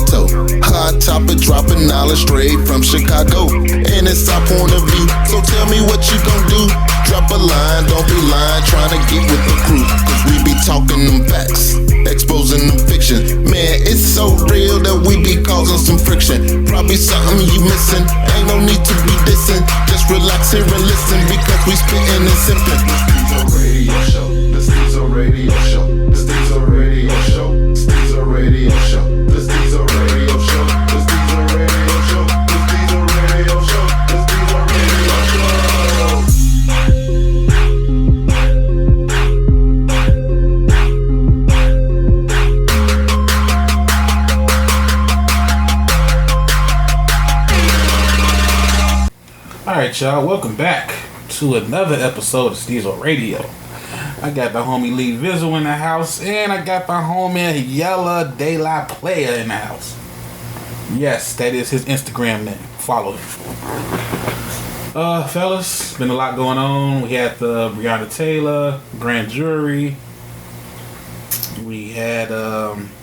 toe. Hot topic dropping knowledge straight from Chicago. And it's our point of view, so tell me what you gon' do. Drop a line, don't be lying, trying to get with the crew. Cause we be talking them facts, exposing them fiction. Man, it's so real that we be causing some friction. Probably something you missing, ain't no need to be dissing. Just relax here and listen, because we spittin' and sippin'. The Stezo Radio Show, the Stezo Radio Show, the Stezo Radio Show, the Stezo Radio Show, the Stezo Radio Show, the Stezo Radio Show, the Stezo Radio Show. Alright, y'all, welcome back to another episode of Stezo Radio. I got the homie Lee Vizzle in the house, and I got my homie Yella De La Playa in the house. Yes, that is his Instagram name. Follow him. Fellas, been a lot going on. We had the Breonna Taylor grand jury. We had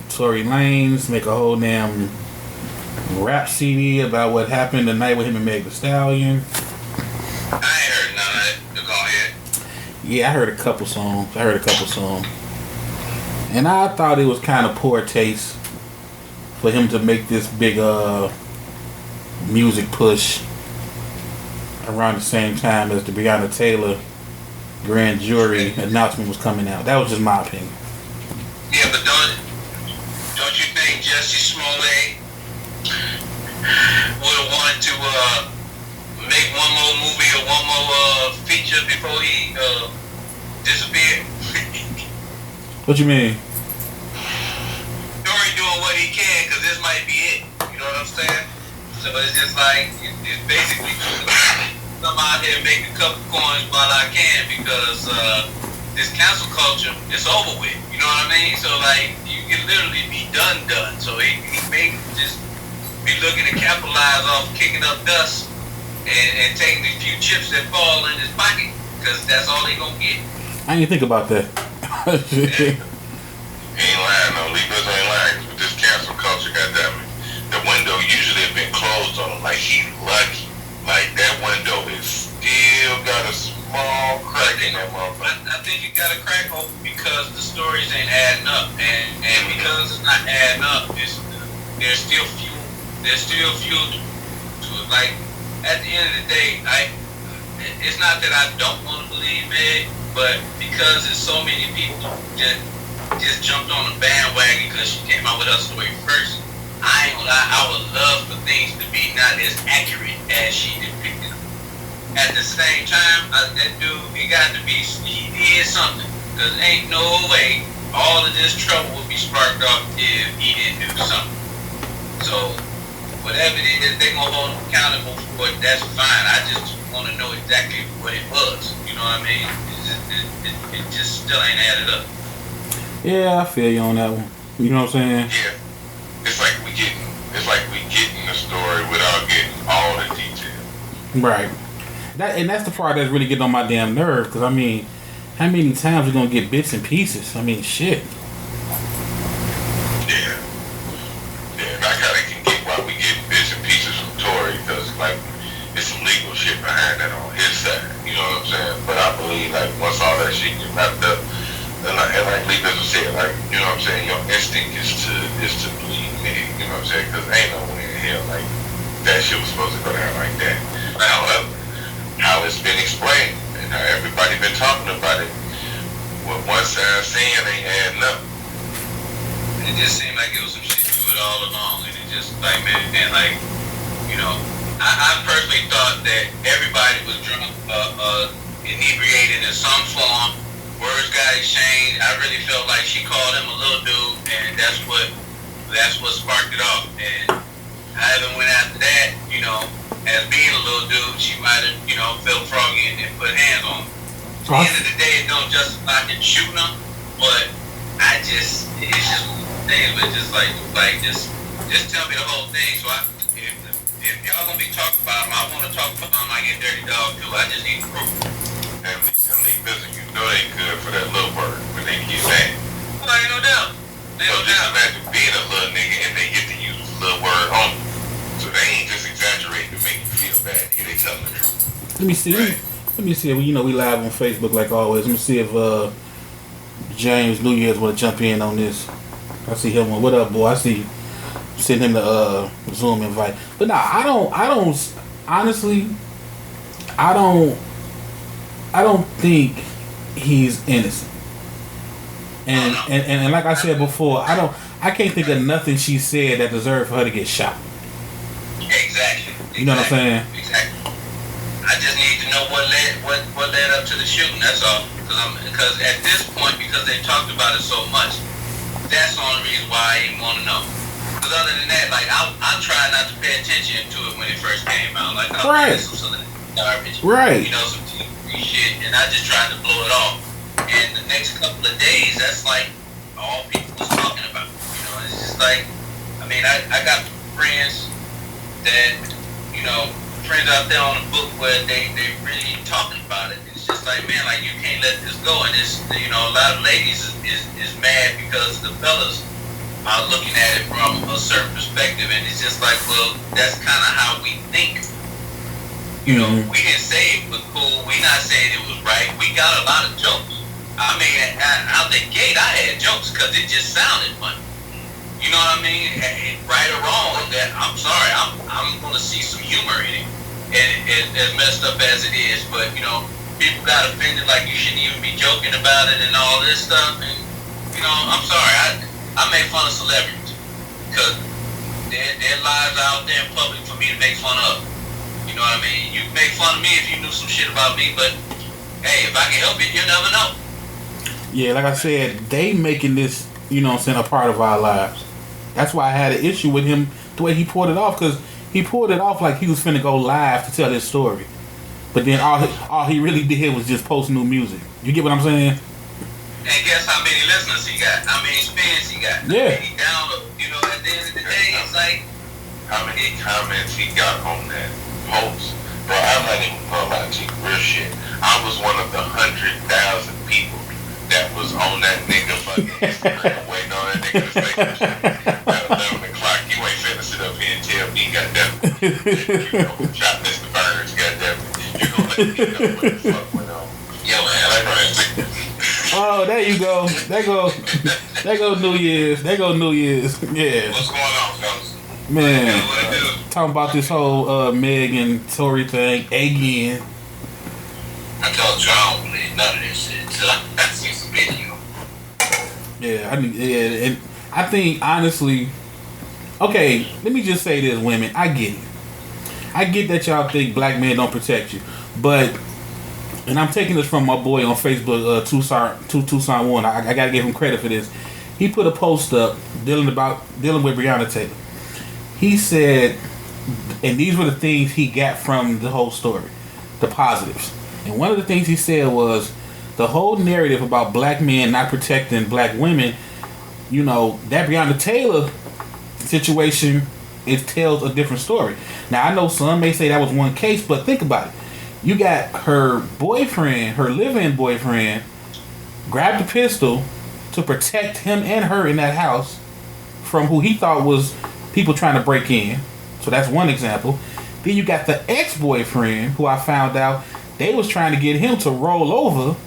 Tory Lanez make a whole damn rap CD about what happened the night with him and Meg Thee Stallion. I ain't heard none of it. Go ahead. Yeah, I heard a couple songs. And I thought it was kind of poor taste for him to make this big music push around the same time as the Breonna Taylor grand jury announcement was coming out. That was just my opinion. Yeah, but don't you think Jesse Smollett would have wanted to make one more movie or one more feature before he disappeared? What you mean? Tory doing what he can, because this might be it. You know what I'm saying? So it's just like, it's basically come out here and make a couple coins while I can, because this cancel culture is over with. You know what I mean? So like, you can literally be done. So he may just be looking to capitalize off kicking up dust and taking the few chips that fall in his pocket, because that's all he gonna get. I didn't think about that. He ain't lying, no. Lee Vizzle ain't lying. With this cancel culture, goddammit, the window usually have been closed on him. Like, he's lucky. Like, that window is still got a small crack in that motherfucker. I think you got a crack open because the stories ain't adding up, and because it's not adding up, there's still fuel. There's still fuel to it. Like, at the end of the day, it's not that I don't want to believe Meg, but because there's so many people that just jumped on the bandwagon because she came out with her story first, I ain't gonna lie, I would love for things to be not as accurate as she depicted them. At the same time, that dude, he did something, because ain't no way all of this trouble would be sparked off if he didn't do something. So, whatever it is, they're going to hold him accountable for it, that's fine. I just want to know exactly what it was. You know what I mean? It just still ain't added up. Yeah, I feel you on that one. You know what I'm saying? Yeah. It's like we getting the story without getting all the details. Right. That's the part that's really getting on my damn nerve, because, I mean, how many times we going to get bits and pieces? I mean, shit. Yeah. And I kind of can get why we get bits and pieces from Tory, because, like, there's some legal shit behind that on his side. You know what I'm saying? But I believe, like, once all that shit get wrapped up, and like Lee Vizzle said, like, you know what I'm saying, your instinct is to believe me. You know what I'm saying? Because ain't no way in hell, like, that shit was supposed to go down like that. However, how it's been explained, and how everybody been talking about it, what one side saying ain't adding up. It just seemed like it was some shit to it all along, and it just, like, man, like, you know, I personally thought that everybody was drunk, inebriated in some form. Words got exchanged. I really felt like she called him a little dude, and that's what sparked it off. And I haven't went after that, you know, as being a little dude, she might have, you know, felt froggy and put hands on him. At the end of the day, it don't justify him shooting him, but it's just things, but just just tell me the whole thing. So if y'all gonna be talking about him, I want to talk about him like a dirty dog too. I just need to prove it. And Lee Vizzle, you know they good for that little word when they get mad. Well, ain't no doubt. So just imagine being a little nigga and they get to use Let me see. Let me see if we live on Facebook like always. Let me see if James New Year's want to jump in on this. I see him. What up, boy? I see. Send him the Zoom invite. But nah, I don't. Honestly, I don't think he's innocent. And like I said before, I can't think of nothing she said that deserved for her to get shot. Exactly. You know what I'm saying? Exactly. I just need to know what led up to the shooting. That's all. Because at this point, because they talked about it so much, that's the only reason why I even want to know. Because other than that, like I tried not to pay attention to it when it first came out. Like I was some garbage, right? Some TV shit, and I just tried to blow it off. And the next couple of days, that's like all people was talking about. It's just like, I mean, I got friends that friends out there on the book where they really talking about it. It's just like, man, like you can't let this go. And it's a lot of ladies is mad because the fellas are looking at it from a certain perspective, and it's just like, well, that's kind of how we think. We didn't say it was cool. We not saying it was right. We got a lot of jokes. I mean, out the gate, I had jokes because it just sounded funny. You know what I mean? Right or wrong, that I'm sorry, I'm gonna see some humor in it, and as messed up as it is. But people got offended like you shouldn't even be joking about it and all this stuff. And I'm sorry, I make fun of celebrities because their lives are out there in public for me to make fun of. You know what I mean? You can make fun of me if you knew some shit about me, but hey, if I can help it, you never know. Yeah, like I said, they making this, a part of our lives. That's why I had an issue with him, the way he pulled it off, because he pulled it off like he was finna go live to tell his story. But then all he really did was just post new music. You get what I'm saying? And guess how many listeners he got? How many spins he got? Yeah. He download. At the end of the day, it's like how many comments he got on that post. Bro, I'm not even gonna lie to you, real shit. I was one of the 100,000 people that was on that nigga fucking Instagram waiting on that nigga to say that shit. At 11 o'clock, you ain't finna sit up here and tell me, goddamn, shot Mr. Burns, goddamn. You gonna let me know what the fuck went on. Yo, man, oh, there you go. There go New Year's. There go New Year's. Yeah. What's going on, fellas? Man, talking about this whole Meg and Tory thing again. I told you I don't believe none of this shit until I see some video. Yeah, and I think honestly, okay, let me just say this, women, I get it. I get that y'all think black men don't protect you, but, and I'm taking this from my boy on Facebook, Tucson One. I gotta give him credit for this. He put a post up dealing with Breonna Taylor. He said, and these were the things he got from the whole story, the positives. And one of the things he said was the whole narrative about black men not protecting black women. That Breonna Taylor situation, it tells a different story. Now I know some may say that was one case, but think about it. You got her boyfriend, her live-in boyfriend, grabbed a pistol to protect him and her in that house from who he thought was people trying to break in. So that's one example. Then you got the ex-boyfriend, who I found out they was trying to get him to roll over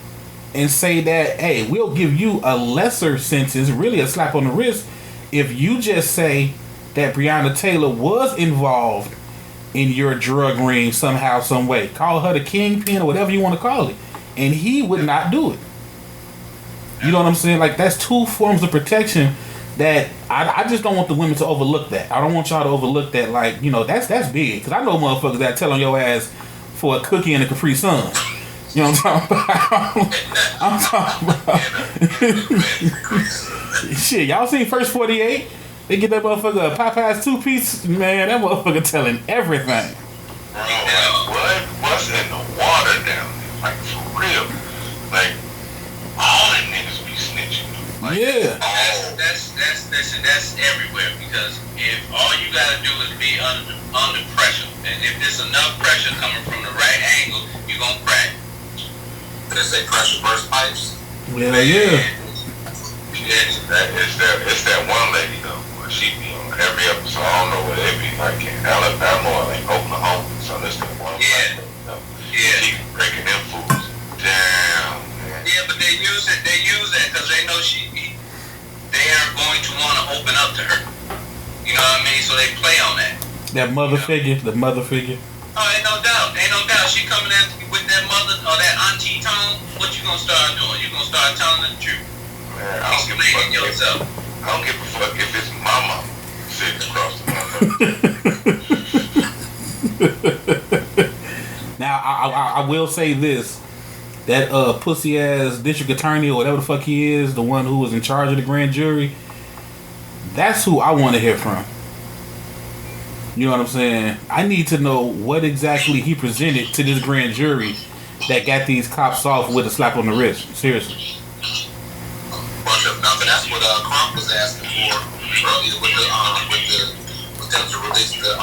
and say that, hey, we'll give you a lesser sentence, really a slap on the wrist, if you just say that Breonna Taylor was involved in your drug ring somehow, some way. Call her the kingpin or whatever you want to call it. And he would not do it. You know what I'm saying? Like, that's two forms of protection that I just don't want the women to overlook that. I don't want y'all to overlook that. Like, that's big. Because I know motherfuckers that tell on your ass for a cookie and a Capri Sun. You know what I'm talking about? I'm talking about. Shit, y'all seen First 48? They get that motherfucker a Popeye's 2-piece. Man, that motherfucker telling everything. Bro, what's in the water down there? Like, for real. Like, all them niggas be snitching. Like, yeah. That's everywhere, because if all you gotta do is be under pressure, and if there's enough pressure coming from the right angle, you're gonna crack. They say pressure burst pipes. Yeah. It's that one lady though. She be on every episode. I don't know where they be, like in Alabama or like Oklahoma. So this the one. Yeah. want to open up to her. You know what I mean? So they play on that. That mother figure, the mother figure. Oh, ain't no doubt. She coming at me with that mother or that auntie tone. What you gonna start doing? You gonna start telling her the truth. Man, I don't give a fuck if it's mama sitting across the motherfucker. Now, I will say this. That pussy ass district attorney or whatever the fuck he is, the one who was in charge of the grand jury, that's who I want to hear from. You know what I'm saying? I need to know what exactly he presented to this grand jury that got these cops off with a slap on the wrist. Seriously. Bunch of nothing. That's what Crump was asking for earlier with them to release the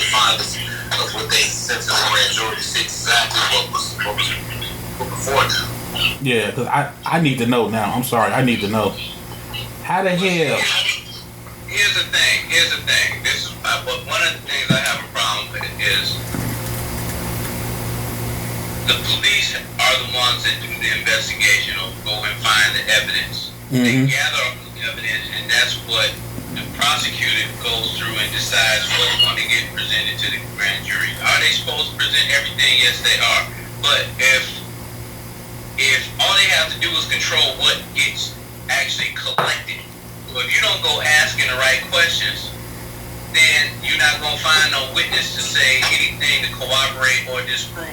findings of what they sent to the grand jury to see exactly what was before them. Yeah, because I need to know now. I'm sorry, I need to know. How the hell? Here's the thing. This is one of the things I have a problem with is the police are the ones that do the investigation or go and find the evidence. They gather all the evidence, and that's what the prosecutor goes through and decides what's going to get presented to the grand jury. Are they supposed to present everything? Yes, they are. But if all they have to do is control what gets actually collected, so if you don't go asking the right questions, then you're not going to find no witness to say anything to corroborate or disprove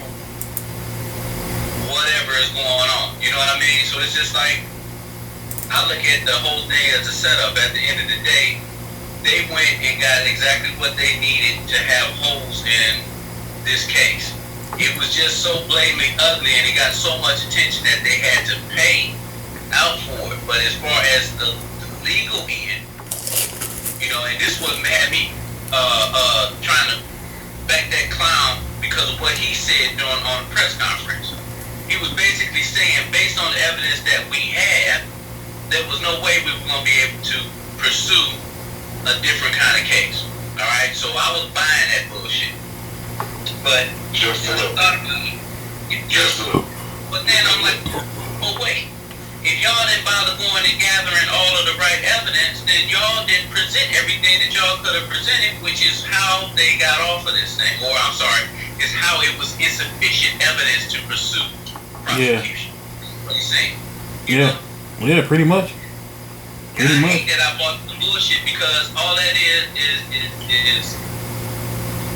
whatever is going on. You know what I mean? So it's just like, I look at the whole thing as a setup. At the end of the day, they went and got exactly what they needed to have holes in this case. It was just so blatantly ugly, and it got so much attention that they had to pay out for it. But as far as the legal end, you know, and this was had me trying to back that clown because of what he said on the press conference. He was basically saying, based on the evidence that we had, there was no way we were going to be able to pursue a different kind of case. All right, so I was buying that bullshit. But but then I'm like, oh wait, if y'all didn't bother going and gathering all of the right evidence, then y'all didn't present everything that y'all could have presented, which is how they got off of this thing. Or I'm sorry, is how it was insufficient evidence to pursue prosecution. Yeah. What are you saying? Yeah, pretty much. I hate that I bought the bullshit because all that is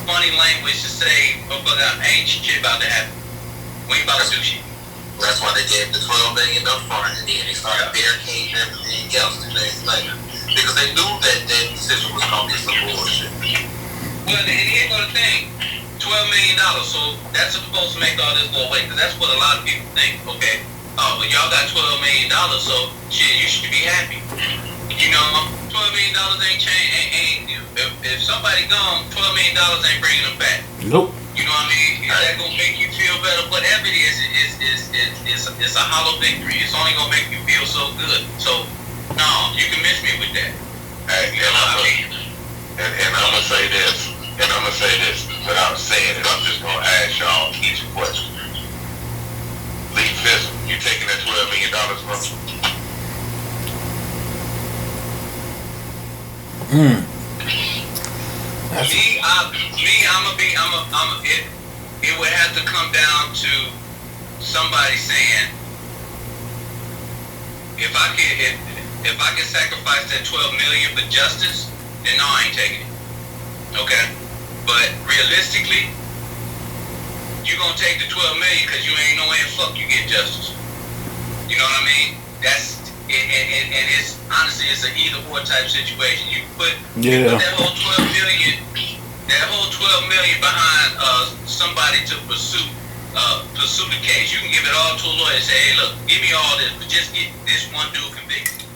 funny language to say, oh, but ain't shit about to happen. We ain't about to do shit. That's why they gave the $12 million up front, and then they started barricading everything else 2 days later. Because they knew that decision was going to be some bullshit. Well, and here's the thing. $12 million, so that's supposed to make all this go away, because that's what a lot of people think, okay? Oh, well, y'all got $12 million, so shit, you should be happy. You know, $12 million ain't change. If somebody gone, $12 million ain't bringing them back. Nope. You know what I mean? Is that gonna make you feel better? Whatever it is, it's a hollow victory. It's only gonna make you feel so good. So, no, you can miss me with that. Hey, and I'm gonna say this, without saying it. I'm just gonna ask y'all each a question. Lee Fizzle, you taking that $12 million, bro? It would have to come down to somebody saying, if I can sacrifice that $12 million for justice, then no, I ain't taking it. Okay? But realistically, you're gonna take the $12 million because you ain't no way in fuck you get justice. You know what I mean? That's and it's honestly it's an either or type situation. You put that whole $12 million behind somebody to pursue the case. You can give it all to a lawyer and say, hey, look, give me all this, but just get this one dude convicted.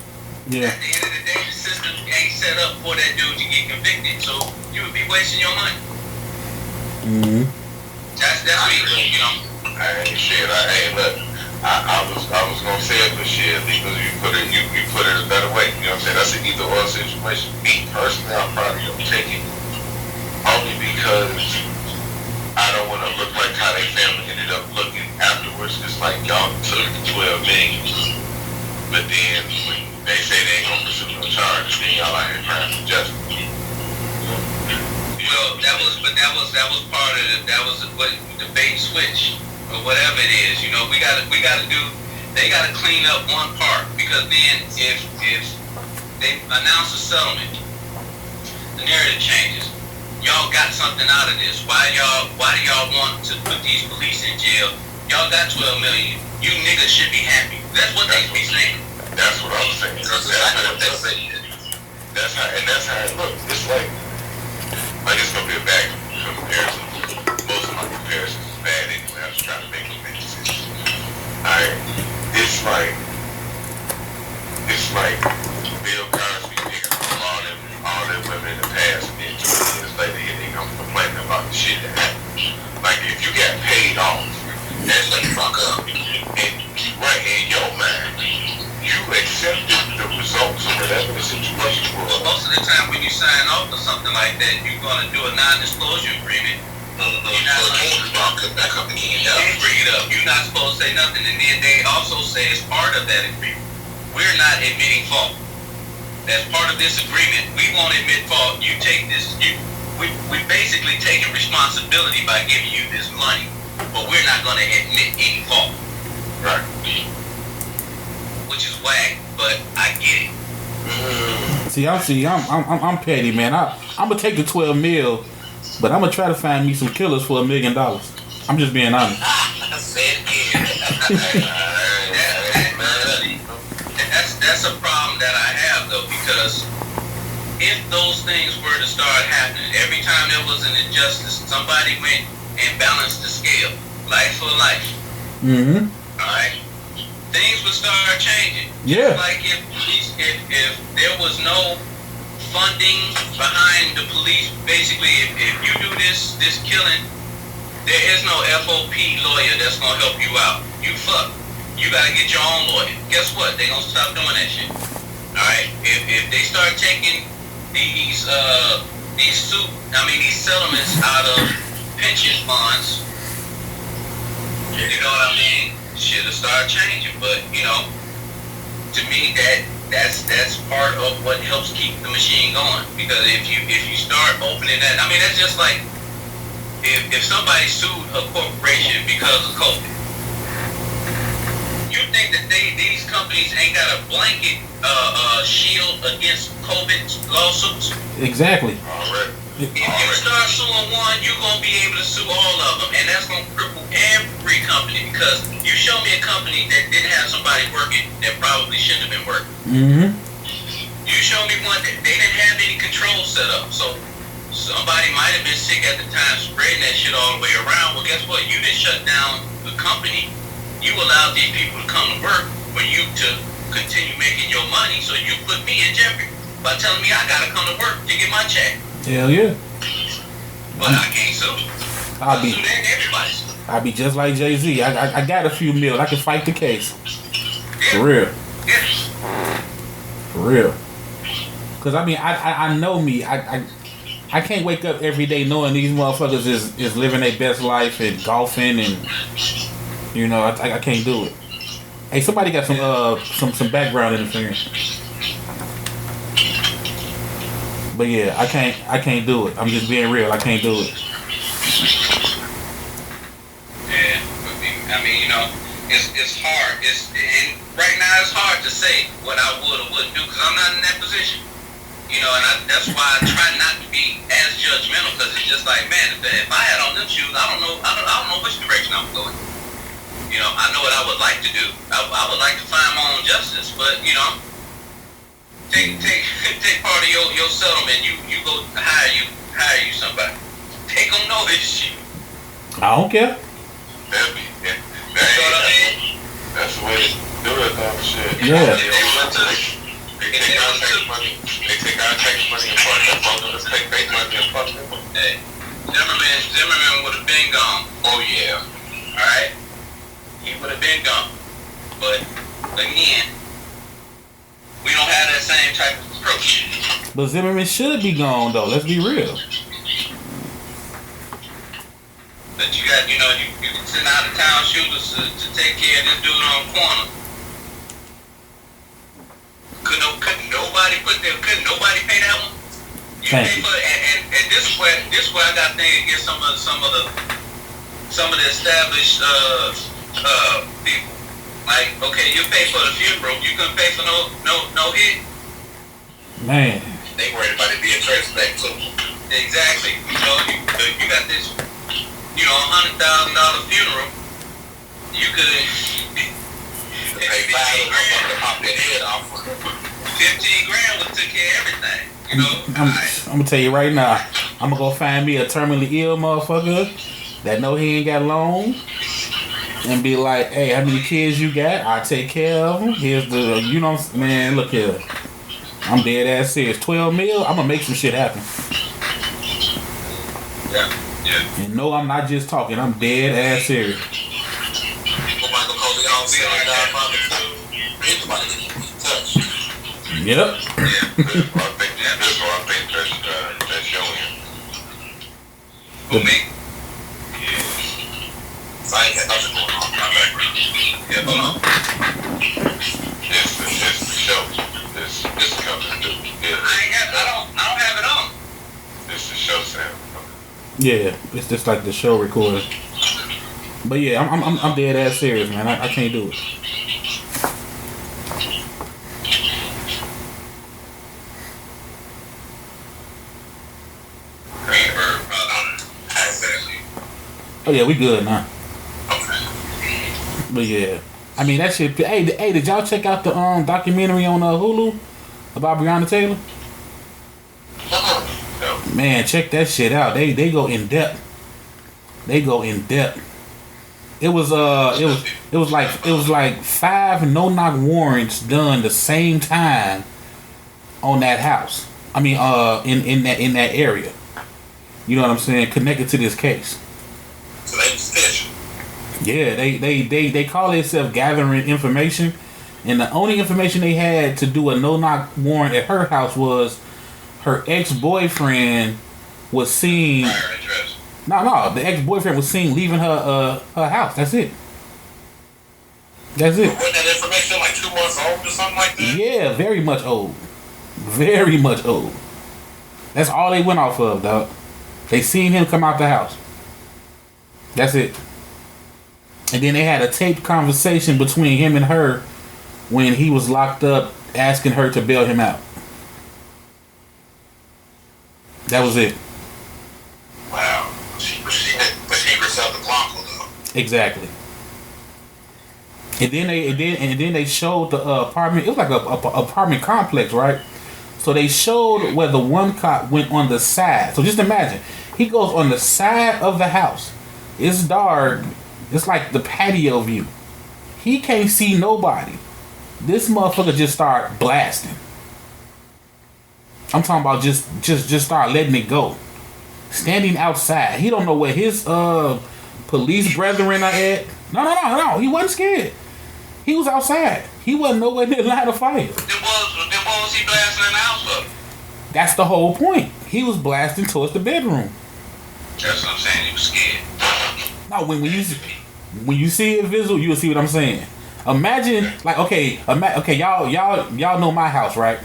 Yeah. At the end of the day, the system ain't set up for that dude to get convicted, so you would be wasting your money. Mm-hmm. That's me, you know. I was gonna say it, but shit, because you put it a better way. You know what I'm saying? That's an either or situation. Me personally, I'm probably gonna take it only because I don't want to look like how they family ended up looking afterwards. It's like y'all took the $12 million, but then when they say they ain't gonna pursue no charges, then y'all out here trying to justice. Well, that was part of it. That was what the bait and switch or whatever it is. You know, they gotta clean up one part, because then if they announce a settlement, the narrative changes. Y'all got something out of this. Why do y'all want to put these police in jail? Y'all got 12 million. You niggas should be happy. That's what they be saying. That's what I'm saying. That's what they say. That's how it looks. It's like it's gonna be a bad comparison. Most of my comparisons is bad anyway. I was trying to make them make sense. It's like Bill Cosby picking on all them women in the past, and then 2 years later here they come complaining about the shit that happened. Like, if you got paid off, that's like fuck up. And right in your mind, you accepted the results of whatever the situation was. Well, most of the time when you sign off for something like that, you're going to do a non-disclosure agreement. You're not supposed to bring it up. You're not supposed to say nothing. And then they also say as part of that agreement, we're not admitting fault. As part of this agreement, we won't admit fault. You take this. We basically taking responsibility by giving you this money, but we're not going to admit any fault. Right. Which is whack, but I get it. I'm petty, man. I'm gonna take the 12 mil, but I'm gonna try to find me some killers for $1 million. I'm just being honest. I said it. That's a problem that I have, though, because if those things were to start happening, every time there was an injustice, somebody went and balanced the scale, life for life. Mm-hmm. All right. Things would start changing. Yeah. Like if there was no funding behind the police, basically, if you do this killing, there is no FOP lawyer that's gonna help you out. You fuck. You gotta get your own lawyer. Guess what? They gonna stop doing that shit. All right. If they start taking these settlements out of pension funds, you know what I mean? Shit'll start changing. But you know, to me, that's part of what helps keep the machine going. Because if you start opening that, I mean, that's just like if somebody sued a corporation because of COVID. You think that these companies ain't got a blanket shield against COVID lawsuits? Exactly. Alright. If you start suing one, you're going to be able to sue all of them. And that's going to cripple every company. Because you show me a company that didn't have somebody working that probably shouldn't have been working. Mm-hmm. You show me one that they didn't have any control set up. So somebody might have been sick at the time spreading that shit all the way around. Well, guess what? You didn't shut down the company. You allowed these people to come to work for you to continue making your money, so you put me in jeopardy by telling me I gotta come to work to get my check. Hell yeah. But I can't sue. I'll sue everybody. I'll be just like Jay-Z. I got a few mil. I can fight the case. Yeah. For real. Yeah. For real. Cause I mean, I know me. I can't wake up every day knowing these motherfuckers is living their best life and golfing and. You know, I can't do it. Hey, somebody got some background interference. But yeah, I can't do it. I'm just being real. I can't do it. Yeah, I mean, you know, it's hard. And right now it's hard to say what I would or wouldn't do because I'm not in that position. You know, and that's why I try not to be as judgmental because it's just like, man, if I had on them shoes, I don't know which direction I'm going. You know, I know what I would like to do. I would like to find my own justice, but you know, take part of your settlement. You go hire you somebody. Take them know this shit. I don't care. That's the way to do it, type of shit. Yeah. They take our tax money and fuck them. Let's take their money and fuck them. Hey, Zimmerman would have been gone. Oh yeah. All right. He would have been gone. But, again, we don't have that same type of approach. But Zimmerman should be gone, though. Let's be real. But you got, you know, you can send out of town shooters to take care of this dude on the corner. Couldn't nobody pay that one? You Thank pay you. for it, and this is where I got things against some of the established people. Like, okay, you pay for the funeral, you couldn't pay for no hit. Man. They worried about it being traced back too. Exactly. You got this, $100,000 funeral. You could pay $5 to pop their head off. 15 grand would took care of everything. I'm gonna tell you right now, I'm gonna go find me a terminally ill motherfucker that know he ain't got long, and be like, hey, how many kids you got? I'll take care of them. Here's the, man, look here. I'm dead ass serious. 12 mil, I'm gonna make some shit happen. Yeah. And no, I'm not just talking. I'm dead ass serious. Yep. Yeah, I think that's showing. For me? Yeah. So I ain't got nothing going on in my background. Yeah, hold on. It's the show. This coming through. Yeah. I don't have it on. It's the show sound. Yeah, it's just like the show recording. But yeah, I'm dead ass serious, man. I can't do it. Oh yeah, we good now. But yeah, I mean that shit. Hey, did y'all check out the documentary on Hulu about Breonna Taylor? Man, check that shit out. They go in depth. It was like 5 no-knock warrants done the same time on that house. I mean, in that area. You know what I'm saying? Connected to this case. So they was fishing. Yeah, they call themselves gathering information, and the only information they had to do a no-knock warrant at her house was her ex-boyfriend was seen. No, the ex-boyfriend was seen leaving her house. That's it. Wasn't that information like 2 months old or something like that? Yeah, very much old. Very much old. That's all they went off of, dog. They seen him come out the house. That's it. And then they had a taped conversation between him and her when he was locked up, asking her to bail him out. That was it. Wow. But she herself the Blanco though. Exactly. And then they showed the apartment. It was like a apartment complex, right? So they showed where the one cop went on the side. So just imagine, he goes on the side of the house. It's dark. It's like the patio view. He can't see nobody. This motherfucker just start blasting. I'm talking about just start letting it go. Standing outside. He don't know where his police brethren are at. No. He wasn't scared. He was outside. He wasn't nowhere near the line of fire. Then what was he blasting in the house for? That's the whole point. He was blasting towards the bedroom. That's what I'm saying. He was scared. No, when you see it visual, you'll see what I'm saying. Imagine, like, okay, y'all know my house, right?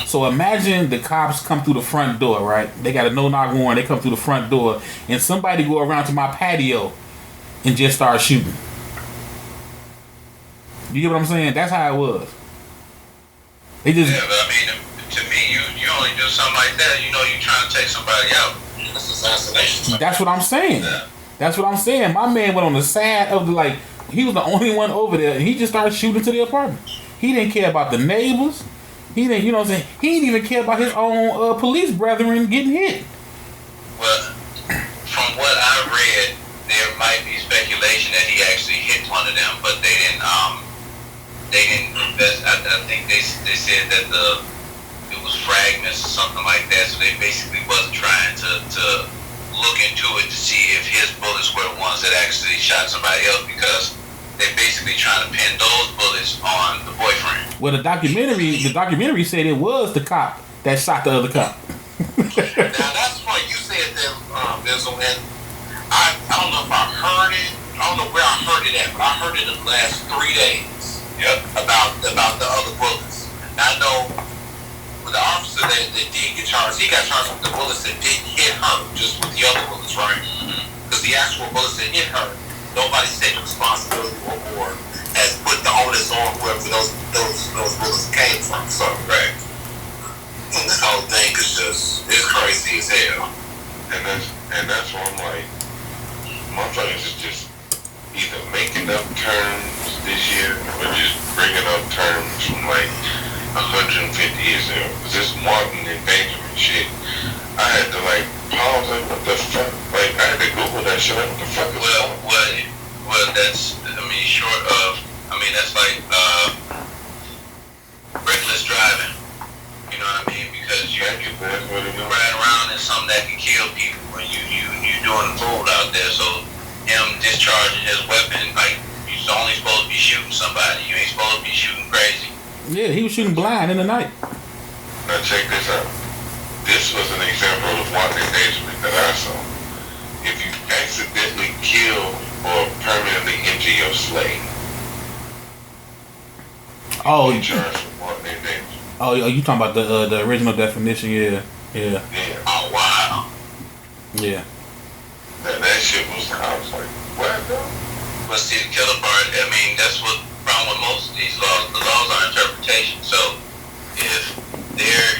So imagine the cops come through the front door, right? They got a no-knock warrant. They come through the front door, and somebody go around to my patio and just start shooting. You get what I'm saying? That's how it was. They just. Yeah, but I mean, to me, you only do something like that. You trying to take somebody out. That's assassination. That's what I'm saying. Yeah. That's what I'm saying. My man went on the side of the, he was the only one over there, and he just started shooting to the apartment. He didn't care about the neighbors. He didn't, you know what I'm saying? He didn't even care about his own police brethren getting hit. Well, from what I read, there might be speculation that he actually hit one of them, but they didn't. I think they said that it was fragments or something like that. So they basically wasn't trying to look into it to see if his bullets were the ones that actually shot somebody else, because they're basically trying to pin those bullets on the boyfriend. Well, the documentary said it was the cop that shot the other cop. Now that's funny. You said that, Bizzle, and I don't know if I heard it. I don't know where I heard it at, but I heard it in the last 3 days. Yep. About the other bullets. I know with the officer that did get charged, he got charged with the bullets that didn't hit her, just with the other bullets, right? Because the actual bullets that hit her, nobody's taking responsibility or has put the onus on whoever those bullets came from. So, right. And this whole thing is it's crazy as hell. And that's why I'm like, motherfuckers is just either making up terms this year or just bringing up terms from like 150 years ago. This Martin and Benjamin shit, I had to like pause like, what the fuck? Like, I had to Google that shit. Like, what the fuck is that? Well, that's, that's like reckless driving. You know what I mean? Because you ride around in something that can kill people, and you doing the fool out there. So him discharging his weapon, like, you're only supposed to be shooting somebody. You ain't supposed to be shooting crazy. Yeah, he was shooting blind in the night. Now check this out. This was an example of wanton engagement that I saw. If you accidentally kill or permanently injure your slave, you charged for wanton engagement. Oh, you talking about the original definition? Yeah. Oh, wow. Yeah. That shit was, I was like, what though? But see, the killer part, that's what problem with most of these laws. The laws are interpretation. So if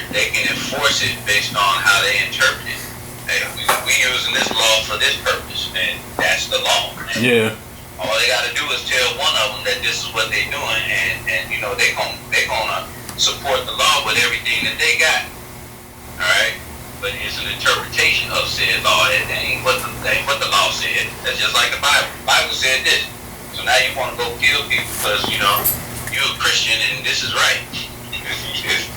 they can enforce it based on how they interpret it. Hey, we using this law for this purpose, and that's the law. And yeah. All they got to do is tell one of them that this is what they're doing, and they gonna support the law with everything that they got. All right, but it's an interpretation of said law. That ain't what the law said. That's just like the Bible. The Bible said this. So now you want to go kill people because you're a Christian and this is right. It's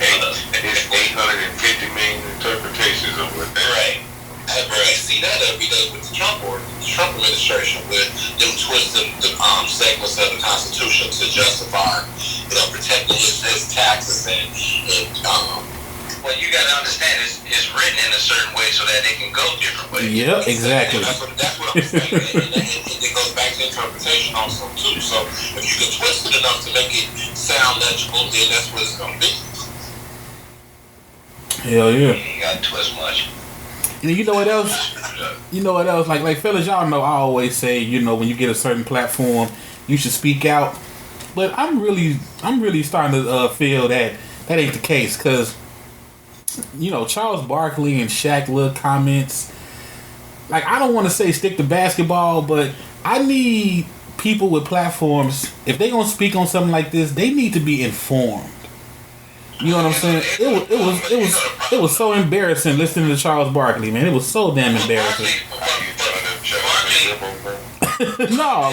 850 million interpretations of what they're right. I see that every day with the Trump administration, with them twisting the segments of the Constitution to justify, protecting his taxes and well, you got to understand, it's written in a certain way so that they can go different ways. Yep, exactly. That's what I'm saying. and it goes back to interpretation also too. So if you can twist it enough to make it sound legible, then that's what it's gonna be. Hell yeah. You ain't got to twist much. And you know what else? Like fellas, y'all know I always say, when you get a certain platform, you should speak out. But I'm really starting to feel that ain't the case, because Charles Barkley and Shaq little comments. Like, I don't want to say stick to basketball, but I need people with platforms, if they gonna speak on something like this, they need to be informed. You know what I'm saying? It was so embarrassing listening to Charles Barkley, man. It was so damn embarrassing. No,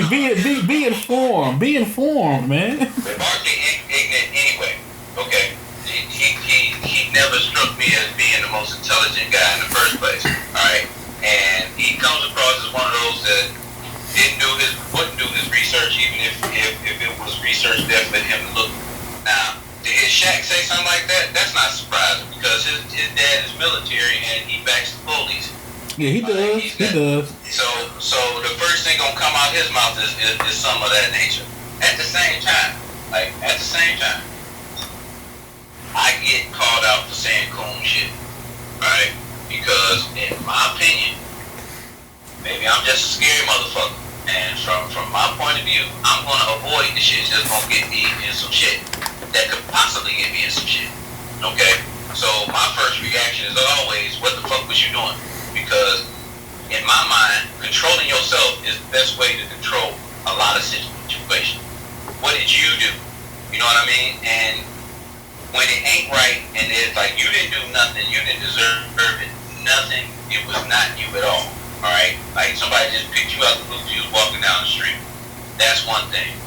be informed. Be informed, man. Barkley ignorant anyway. Okay, he never struck me as being the most intelligent guy in the first place. All right, and he comes across as one of those that wouldn't do his research, even if it was research that led him to look. Now, to hear Shaq say something like that, that's not surprising, because his dad is military and he backs the police. Yeah, he does. He does. So the first thing gonna come out his mouth is some of that nature. At the same time, I get called out for saying coon shit, right? Because in my opinion, maybe I'm just a scary motherfucker, and from my point of view, I'm gonna avoid the shit that's gonna get me in some shit that could possibly get me in some shit. Okay? So my first reaction is always, what the fuck was you doing? Because in my mind, controlling yourself is the best way to control a lot of situations. What did you do? You know what I mean? And when it ain't right, and it's like you didn't do nothing, you didn't deserve it, nothing, it was not you at all. Alright? Like somebody just picked you out the blue, you was walking down the street. That's one thing.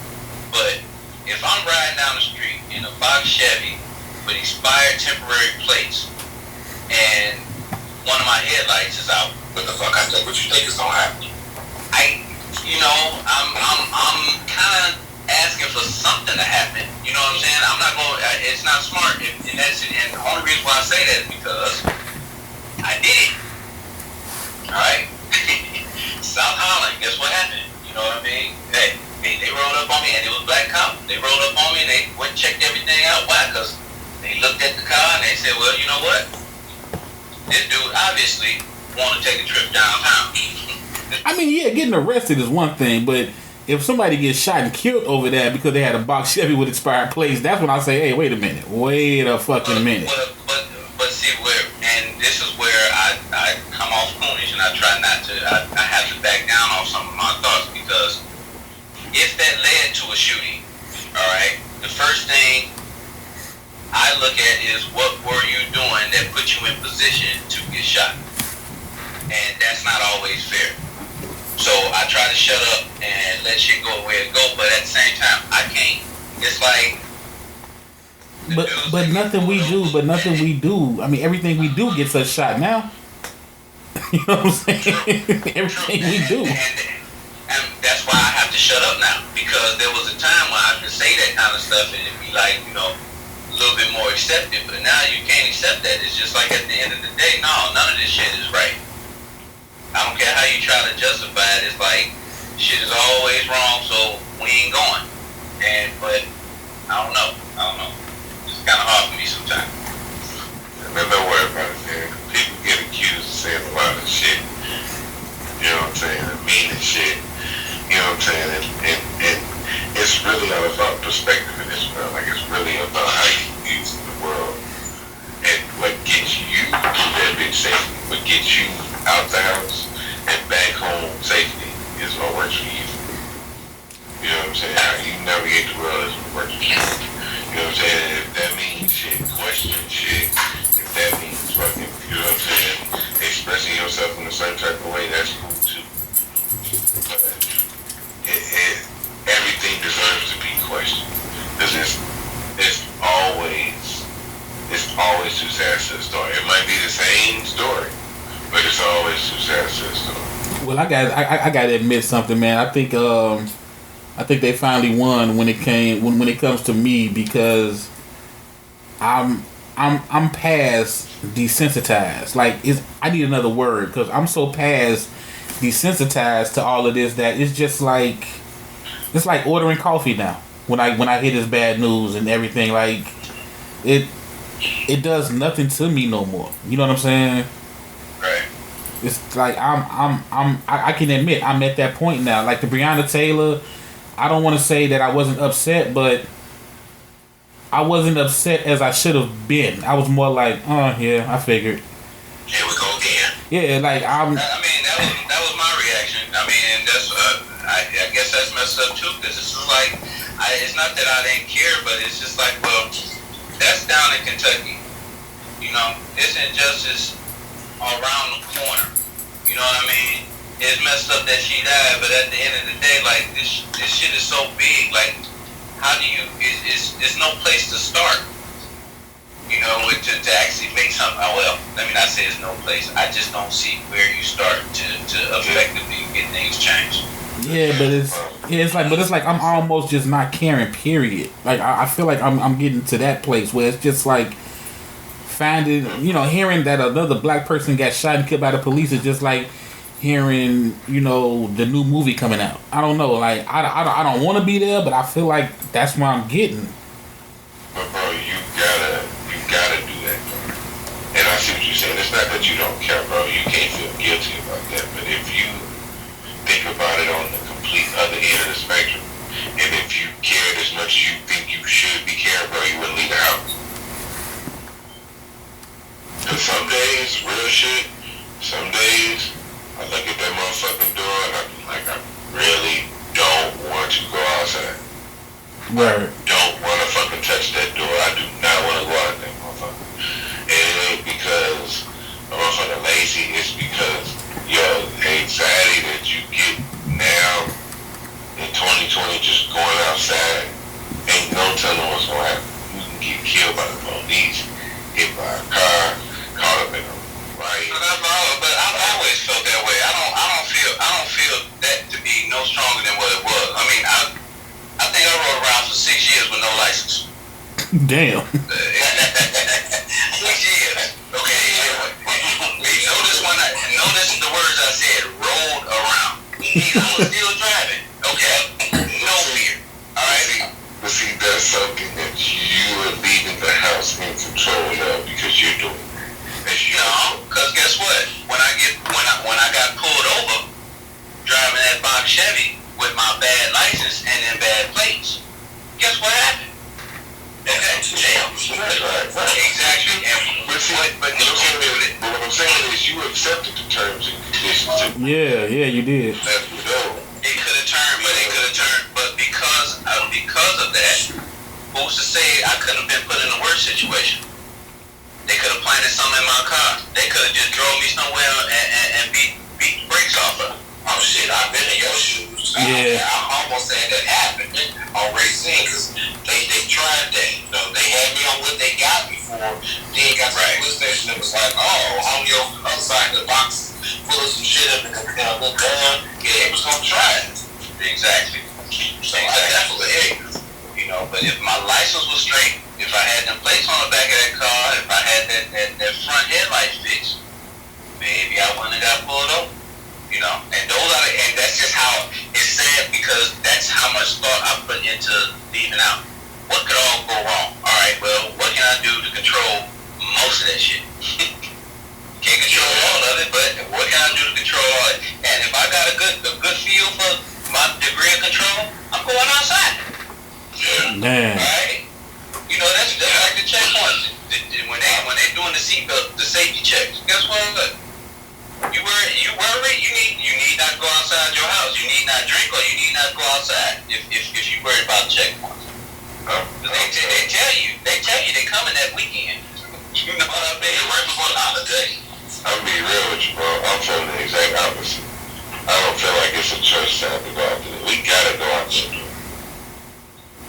But if I'm riding down the street in a box Chevy with expired temporary plates and one of my headlights is out, what the fuck? What you think is gonna happen? I'm kind of asking for something to happen. You know what I'm saying? I'm not going. It's not smart, and that's it. And the only reason why I say that is because I did it. All right. South Holland. Guess what happened? You know what I mean? Hey, they rolled up on me, and it was black cops. They rolled up on me, and they went checked everything out. Why? Because they looked at the car and they said, well, you know what? This dude obviously want to take a trip downtown. I mean, yeah, getting arrested is one thing, but if somebody gets shot and killed over that because they had a box Chevy with expired plates, that's when I say, hey, wait a minute. Wait a fucking minute. But see, and this is where I come off coonish, and I try not to, I have to back down on some of my thoughts, because if that led to a shooting, all right, the first thing I look at is, what were you doing that put you in position to get shot? And that's not always fair. So I try to shut up and let shit go where it go, but at the same time, I can't. It's like, but nothing we do. I mean, everything we do gets us shot now. You know what I'm saying? Everything we do. And that's why I have to shut up now, because there was a time when I could say that kind of stuff and it'd be like, you know, a little bit more accepted. But now you can't accept that. It's just like, at the end of the day, no, none of this shit is right. I don't care how you try to justify it. It's like, shit is always wrong, so we ain't going. But I don't know. It's kind of hard for me sometimes. There's no word about it, man. People get accused of saying a lot of shit. You know what I'm saying? The meanest shit. You know what I'm saying? And it's really all about perspective in this world. Like, it's really about how you use the world. And what gets you through that bitch safely, what gets you out the house and back home safely is what works for you. You know what I'm saying? How you navigate the world is what works for you. You know what I'm saying? If that means shit, question shit, if that means fucking, you know what I'm saying, expressing yourself in a certain type of way, that's cool too. But everything deserves to be questioned. Because it's always two sides to the story. It might be the same story, but it's always two sides to the story. Well, I got to admit something, man. I think they finally won when it comes to me, because I'm past desensitized. Like, I need another word, because I'm so past desensitized to all of this that it's just like, it's like ordering coffee now. When I hear this bad news and everything, like, it does nothing to me no more. You know what I'm saying? Right. It's like I can admit I'm at that point now. Like the Breonna Taylor, I don't want to say that I wasn't upset, but I wasn't upset as I should have been. I was more like, oh yeah, I figured. Here we go again. Yeah, like I mean, that was my reaction. I mean, and that's I guess that's messed up too, because it's just like, it's not that I didn't care, but it's just like, well, that's down in Kentucky. You know, it's injustice around the corner. You know what I mean? It's messed up that she died, but at the end of the day, like, this shit is so big. Like, how do you? It's no place to start. You know, to actually make something. Well, let me not say it's no place. I just don't see where you start to effectively get things changed. Yeah, but it's like I'm almost just not caring. Period. Like I feel like I'm getting to that place where it's just like hearing that another black person got shot and killed by the police is just like hearing, you know, the new movie coming out. I don't know. Like I don't want to be there, but I feel like that's where I'm getting. But bro, you gotta do that, bro. And I see what you're saying. It's not that you don't care, bro. You can't feel guilty about that. But if you think about it on the complete other end of the spectrum, and if you cared as much as you think you should be caring, bro, you wouldn't leave the house. Cause some days, real shit, some days, I look at that motherfucking door and I'm like, I really don't want to go outside. Right. I don't want to fucking touch that door. I do not want to go out that motherfucker. And it ain't because I'm motherfucking lazy, it's because the anxiety that you get now in 2020 just going outside, ain't no telling what's gonna happen. You can get killed by the police, hit by a car, caught up in a riot. But I've always felt that way. I don't feel that to be no stronger than what it was. I mean, I think I rode around for 6 years with no license. Damn. 6 years. Okay. Notice the words I said. Rode around. I was still driving. Okay. No fear. All right. But see, that's something that what I'm saying is you accepted the terms and conditions. Yeah, you did. That's what though. It could have turned, but because of that, who's to say I couldn't have been put in a worse situation? They could have planted something in my car. They could have just drove me somewhere and beat the brakes off of it. Oh shit, I've been in your shoes. Yeah. I'm almost saying that happened on Racine because they tried that. You know, they had me on what they got me for. Then got to the police station and was like, oh, homie over the other side of the box full of some shit up and a little gun. Yeah, they was gonna try it. Exactly. So I definitely ignorant. You know, but if my license was straight, if I had them plates on the back of that car, if I had that front headlight fixed, maybe I wouldn't have got pulled over. You know, and that's just how it's sad because that's how much thought I put into leaving out. What could all go wrong? All right, well, what can I do to control most of that shit? Can't control all of it, but what can I do to control all it? And if I got a good feel for my degree of control, I'm going outside. Man. Right? You know, that's like the checkpoints. When they doing the seatbelt, the safety checks. Guess what? You worry. You need not go outside your house. You need not drink or you need not go outside if you worry about checkpoints. They tell you they coming that weekend. You know what I mean? Right before the holiday. I'll be real with you, bro. I'm feeling the exact opposite. I don't feel like it's a church time to go out there. We gotta go out there.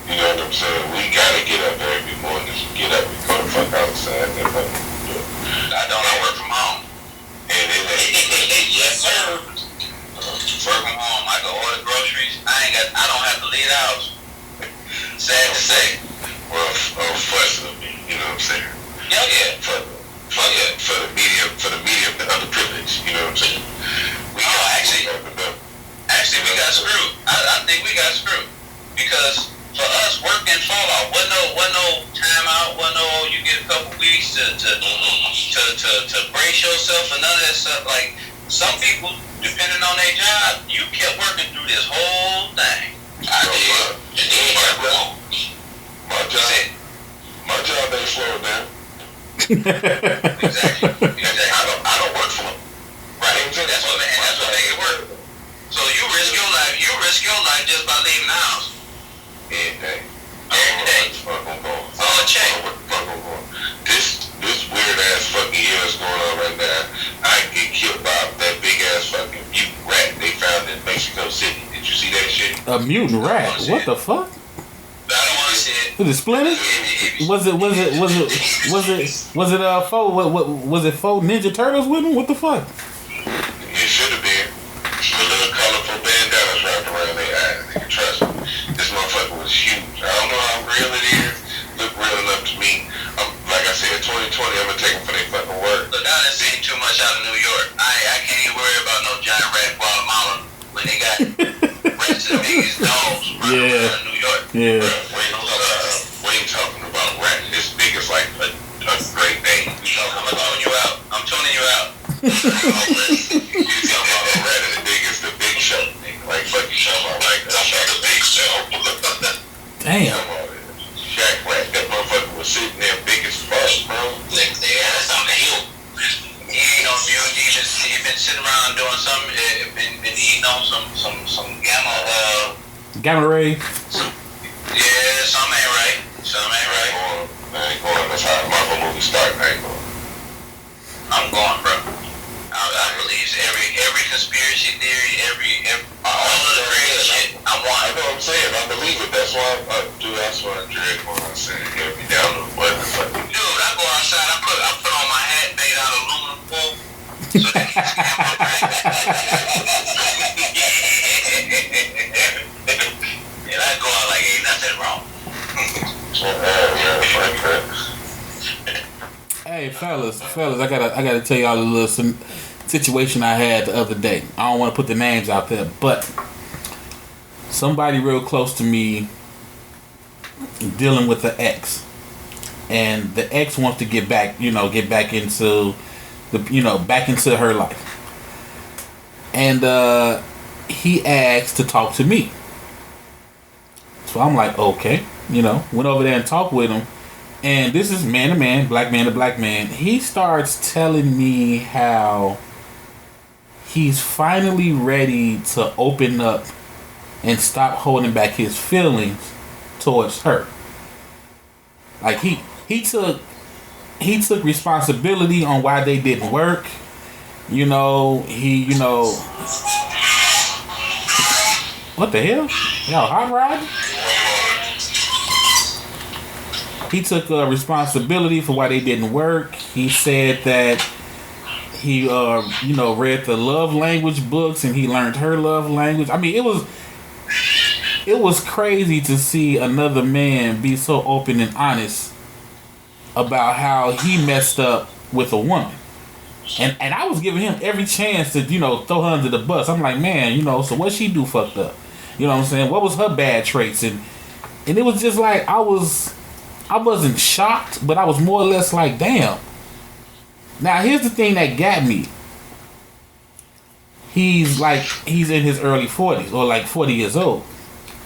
You know what I'm saying? We gotta get up every morning. Get up and go the fuck outside. I don't. I work from home. And it ain't. Yes, sir. Work from home. I can order groceries. I don't have to leave the house. Sad to say. Well, fortunately, you know what I'm saying? Yeah. For the medium, the underprivileged, you know what I'm saying? Actually, we got screwed. I think we got screwed because for us, work didn't fall out. Wasn't no time out. Wasn't no you get a couple weeks to brace yourself and none of that stuff. Like some people, depending on their job, you kept working through this whole thing. I did. My job ain't slowed down. Exactly. I don't work for them. Right. That's what make it work. So you risk your life just by leaving the house. Every day. Oh, check. This weird ass fucking year is going on right now. I get killed by that big ass fucking mutant rat they found in Mexico City. Did you see that shit? A mutant rat? What the fuck? I don't want to see it. Was it Splinter? Was it four Ninja Turtles with him? What the fuck? It should have been. The little colorful bandanas wrapped around their eyes. Nigga, trust me. This motherfucker was huge. I don't know how real it is. Look real enough to me. Like I said, 2020, I'm gonna take them for their fucking word. Look, I done seen too much out of New York. I can't even worry about no giant rat in Guatemala when they got rats as big as dogs running around New York. Yeah. We ain't talking about rat this big as like a great Dane. I'm tuning you out. You talking about a rat as big as the Big Show. Like fucking talking about like the Big Show. Damn. Jack rat, that motherfucker was sitting there big as fuck, bro. They had something to heal. He ain't on mute. He been sitting around doing something. Been eating on some Gamma ray. Yeah, something ain't right. I ain't going. That's how the Marvel movie started. I ain't going. I'm going, bro. I believe every conspiracy theory, all of the crazy shit. I know what I'm saying. I believe it. That's why that's why I drag when I say get me down to what the fuck. Dude, I go outside. I put on my hat made out of aluminum foil. So that and I go out like ain't nothing wrong. Hey fellas, I gotta tell y'all a little situation I had the other day. I don't want to put the names out there, but somebody real close to me dealing with the ex, and the ex wants to get back into back into her life, and he asked to talk to me. So I'm like, okay, went over there and talked with him. And this is man to man, black man to black man. He starts telling me how he's finally ready to open up and stop holding back his feelings towards her. Like he took responsibility on why they didn't work. What the hell? Y'all hot riding? He took responsibility for why they didn't work. He said that he, read the love language books and he learned her love language. I mean, it was crazy to see another man be so open and honest about how he messed up with a woman. And I was giving him every chance to, throw her under the bus. I'm like, man, so what she do fucked up? You know what I'm saying? What was her bad traits? And it was just like, I wasn't shocked, but I was more or less like, damn. Now, here's the thing that got me. He's in his early 40s, or like 40 years old,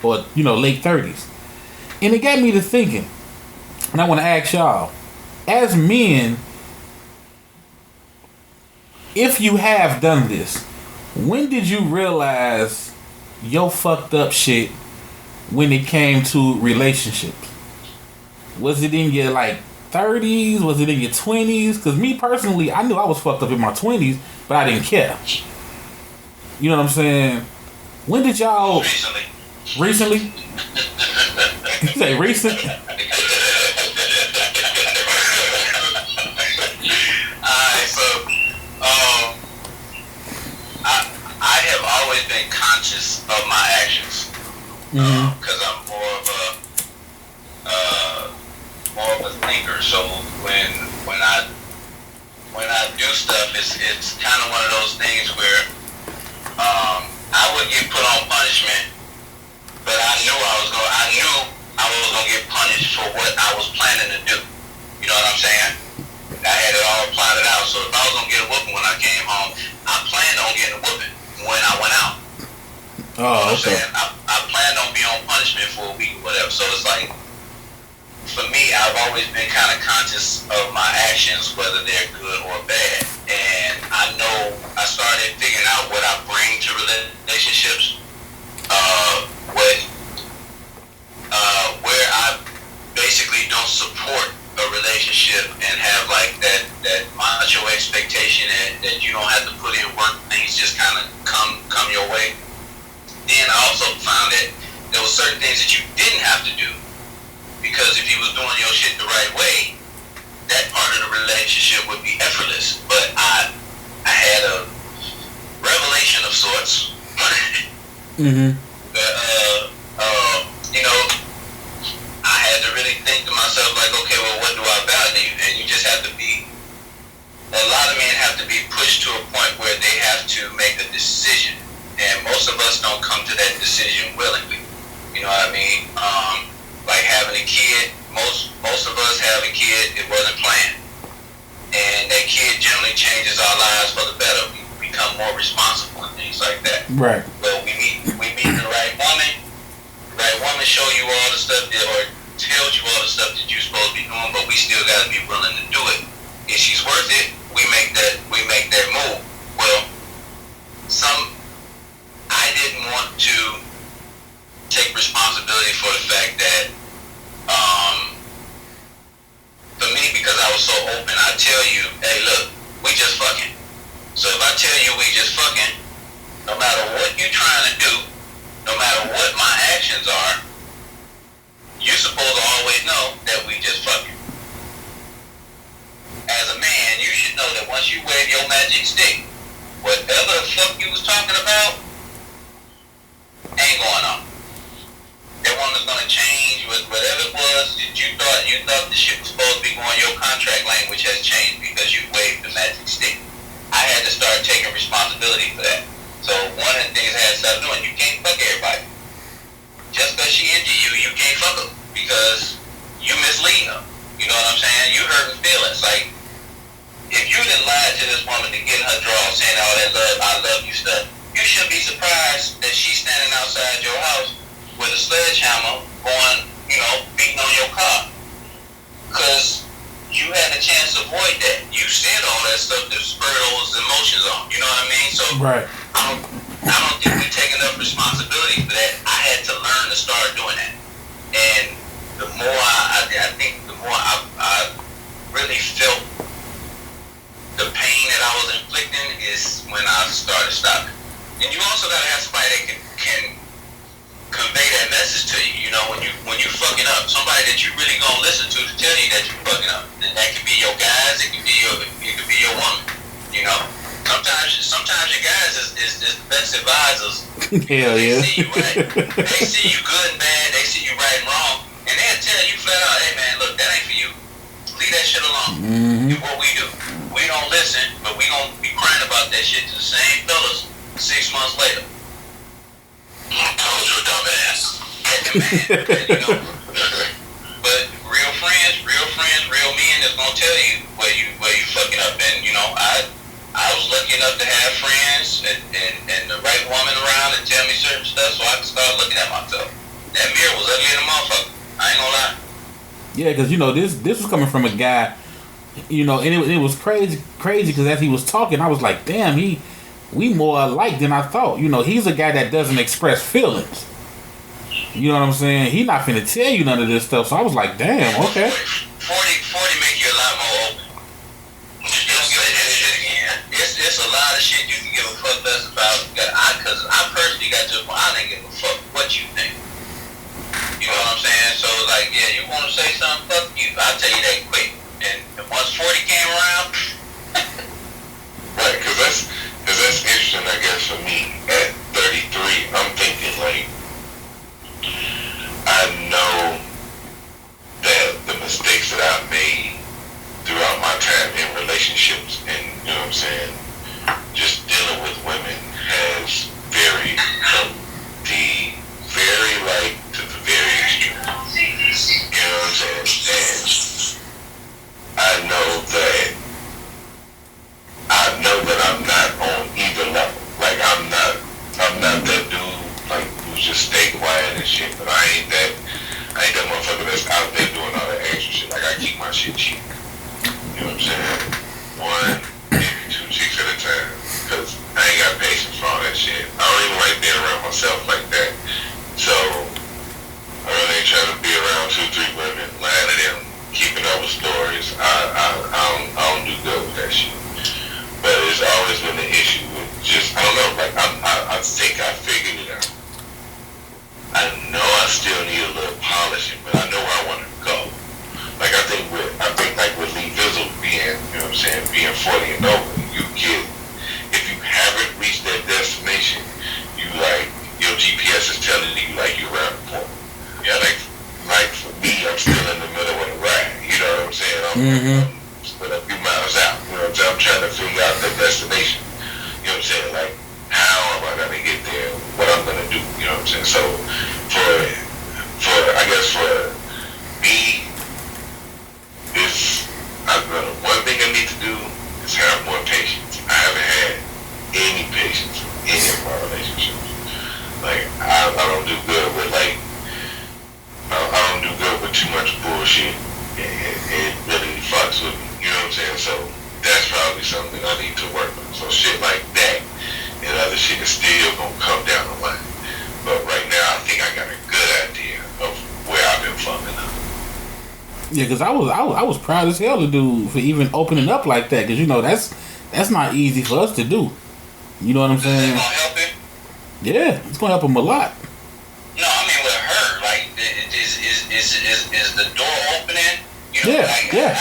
or, late 30s. And it got me to thinking, and I want to ask y'all, as men, if you have done this, when did you realize your fucked up shit when it came to relationships? Was it in your 30s? Was it in your 20s? Because me personally, I knew I was fucked up in my 20s, but I didn't care. You know what I'm saying? When did y'all... Recently? You say recent? I have always been conscious of my actions. Because I'm more of a thinker. So when I do stuff, it's kind of one of those things where I would get put on punishment, but I knew I was gonna get punished for what I was planning to do. You know what I'm saying? I had it all plotted out. So if I was gonna get a whooping when I came home, I planned on getting a whooping when I went out. Oh, okay. I planned on being on punishment for a week or whatever. So it's like, for me, I've always been kind of conscious of my actions, whether they're good or bad. And I know I started figuring out what I bring to relationships, where I basically don't support a relationship and have that macho expectation that you don't have to put in work, things just kind of come your way. Then I also found that there were certain things that you didn't have to do, because if you was doing your shit the right way, that part of the relationship would be effortless. But I had a revelation of sorts. I had to really think to myself, like, okay, well, what do I value? And you just have to be, a lot of men have to be pushed to a point where they have to make a decision. And most of us don't come to that decision willingly. You know what I mean? Like having a kid, most of us have a kid, it wasn't planned. And that kid generally changes our lives for the better. We become more responsible and things like that. Right. Well, we meet the right woman. The right woman show you all the stuff or tells you all the stuff that you're supposed to be doing, but we still got to be willing to do it. If she's worth it, we make that move. Well, I didn't want to take responsibility for the fact that, for me, because I was so open, I tell you, hey, look, we just fucking. So if I tell you we just fucking, no matter what you're trying to do, no matter what my actions are, you're supposed to always know that we just fucking. As a man, you should know that once you wave your magic stick, whatever the fuck you was talking about ain't going on. That woman's gonna change with whatever it was that you thought the shit was supposed to be going. Your contract language has changed because you waved the magic stick. I had to start taking responsibility for that. So one of the things I had to start doing, you can't fuck everybody. Just because she into you, you can't fuck her because you misleading her. You know what I'm saying? You hurting feelings. Like, if you didn't lie to this woman to get in her draw saying all that I love you stuff, you should be surprised that she's standing outside your house with a sledgehammer going, beating on your car. because you had a chance to avoid that. You said all that stuff to spur those emotions on. You know what I mean? So right. I don't think we take enough responsibility for that. I had to learn to start doing that. And the more I think the more I really felt the pain that I was inflicting is when I started stopping. And you also gotta have somebody that can convey that message to you. You know, when you fucking up, somebody that you really gonna listen to tell you that you're fucking up. And that could be your guys, it could be your woman. You know, sometimes your guys is the best advisors. Hell yeah. They see you good and bad. They see you right and wrong, and they'll tell you flat out, "Hey man, look, that ain't for you. Leave that shit alone." Mm-hmm. Do what we do. We don't listen, but we gonna be crying about that shit to the same fellas 6 months later. I told you a dumbass. You know, but real friends, real men is gonna tell you where you fucking up. And you know, I was lucky enough to have friends and the right woman around to tell me certain stuff, so I could start looking at myself. That mirror was ugly in the motherfucker. I ain't gonna lie. Yeah, because you know this was coming from a guy, you know, and it was crazy because as he was talking, I was like, damn, we more alike than I thought. You know, he's a guy that doesn't express feelings. You know what I'm saying? He not finna tell you none of this stuff. So I was like, damn, okay. 40 make you a lot more open. You don't say that shit again. It's a lot of shit you can give a fuck less about. Because I personally got to the point I didn't give a fuck what you think. You know what I'm saying? So like, yeah, you want to say something, fuck you. I'll tell you that quick. And once 40 came around, right? Because that's interesting. I guess for me at 33, I'm thinking like, I know that the mistakes that I've made throughout my time in relationships and, you know what I'm saying, just dealing with women has varied from the very light to the very extreme. You know what I'm saying? And I know that I'm not on either level. Like I'm not that dude like who's just stay quiet and shit, but I ain't that motherfucker that's out there doing all that extra shit. Like I keep my shit cheap. You know what I'm saying? One, maybe 2 chicks at a time. Cause I ain't got patience for all that shit. I don't even like being around myself like that. So I really ain't trying to be around 2-3 women, lying to them, keeping up with stories. I don't do good with that shit. But it's always been an issue with just, I don't know, like I think I figured it out. I know I still need a little polishing, but I know where I want to go. Like I think like with Lee Vizzle being, you know what I'm saying, being 40 and over, you get, if you haven't reached that destination, you like, your GPS is telling you like you're around the point. Yeah, like for me, I'm still in the middle of the ride. You know what I'm saying? I'm split a few miles out. You know what I'm saying? I'm trying to figure out the destination. You know what I'm saying? Like, how am I gonna get there? What I'm gonna do? You know what I'm saying? So I guess for me, one thing I need to do is have more patience. I haven't had any patience in any of my relationships. Like I don't do good with I don't do good with too much bullshit. It really fucks with me. You know what I'm saying? So that's probably something I need to work on. So shit like that and other shit is still gonna come down the line. But right now I think I got a good idea of where I've been fucking up. Yeah, because I was proud as hell to do for even opening up like that. Because you know that's not easy for us to do. You know what I'm saying? Is that gonna help him? Yeah, it's gonna help him a lot. No, I mean with her, like, is the door opening? You know, Yeah, like, yeah.